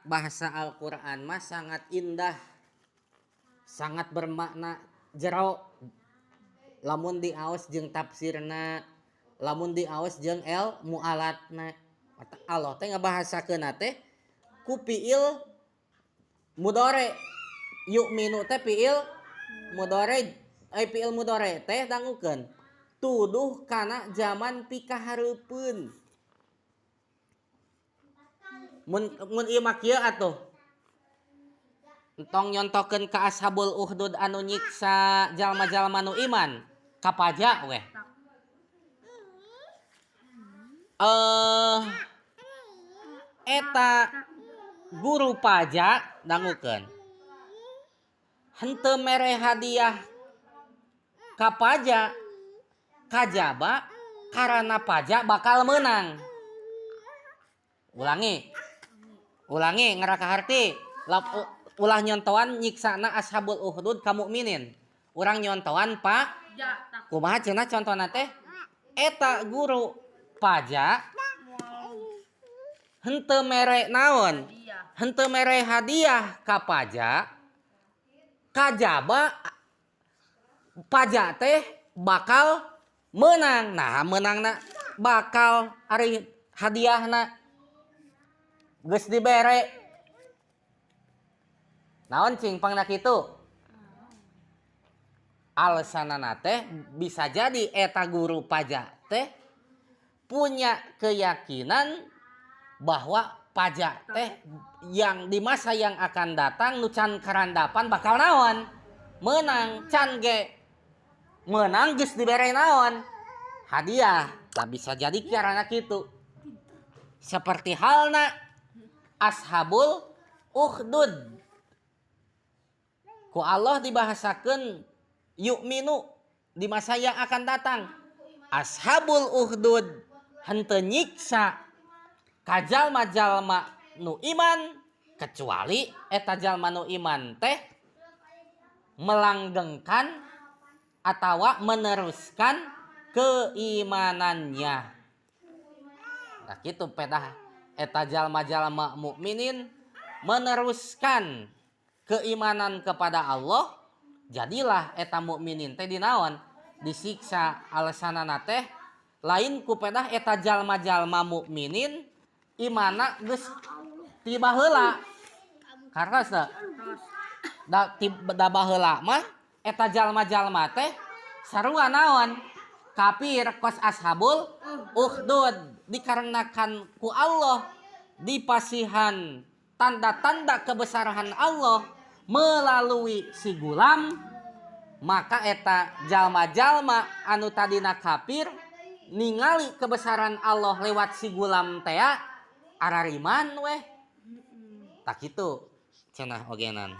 bahasa Al-Qur'an mah sangat indah, sangat bermakna jero. Lamun diaos jeung tafsirna, lamun diaos jeung ilmu alatna. Allah teh ngabahasakeun teh ku fiil mudhari. Yu'minu teh fiil mudhari, fiil mudhari teh dangukeun tuduh kana zaman pikahareupeun. Mun ieu mah kieu atuh. Entong nyontokeun ka ashabul ukhdud anu nyiksa jalma-jalma nu iman. Kapaja weh. Eta guru pajak dangukeun. Henteu mere hadiah ka pajak kajaba karana pajak bakal menang. Ulangi ngaraka harti. Ulah nyontoan nyiksana ashabul ukhdud ka mukminin. Urang nyontoan Pak. Kumaha cenah contona teh? Eta guru pajak henteu mere naon? Henteu mere hadiah ka pajak. Kajaba pajak teh bakal menang. Nah, menangna bakal ari hadiahna geus dibere. Naon cing pangna kitu? Alasanana teh bisa jadi eta guru pajak teh punya keyakinan bahwa pajak teh yang di masa yang akan datang nu can karandapan bakal naon? Menang. Can ge menang geus dibere naon? Hadiah. Lah bisa jadi karana kitu. Seperti halna ashabul ukhdud. Ku Allah dibahasakeun yu'minu di masa yang akan datang. Ashabul ukhdud henteu nyiksa ka jalma-jalma nu iman kecuali eta jalma nu iman teh melanggengkan atawa meneruskan keimanannya. Nah kitu pedah eta jalma-jalma mukminin meneruskan keimanan kepada Allah, jadilah eta mukminin teh dinaon? Disiksa alasanana teh lain ku pedah eta jalma-jalma mukminin imana geus tiba heula. Kartos teh. Da baheula mah eta jalma-jalma teh sarua naon? Kafir kos ashabul ukhdud dikarenakan ku Allah dipasihan tanda-tanda kebesaran Allah melalui si gulam, maka eta jalma-jalma anu tadina kafir ningali kebesaran Allah lewat si gulam teh arariman weh. Tak kitu cenah ogenan.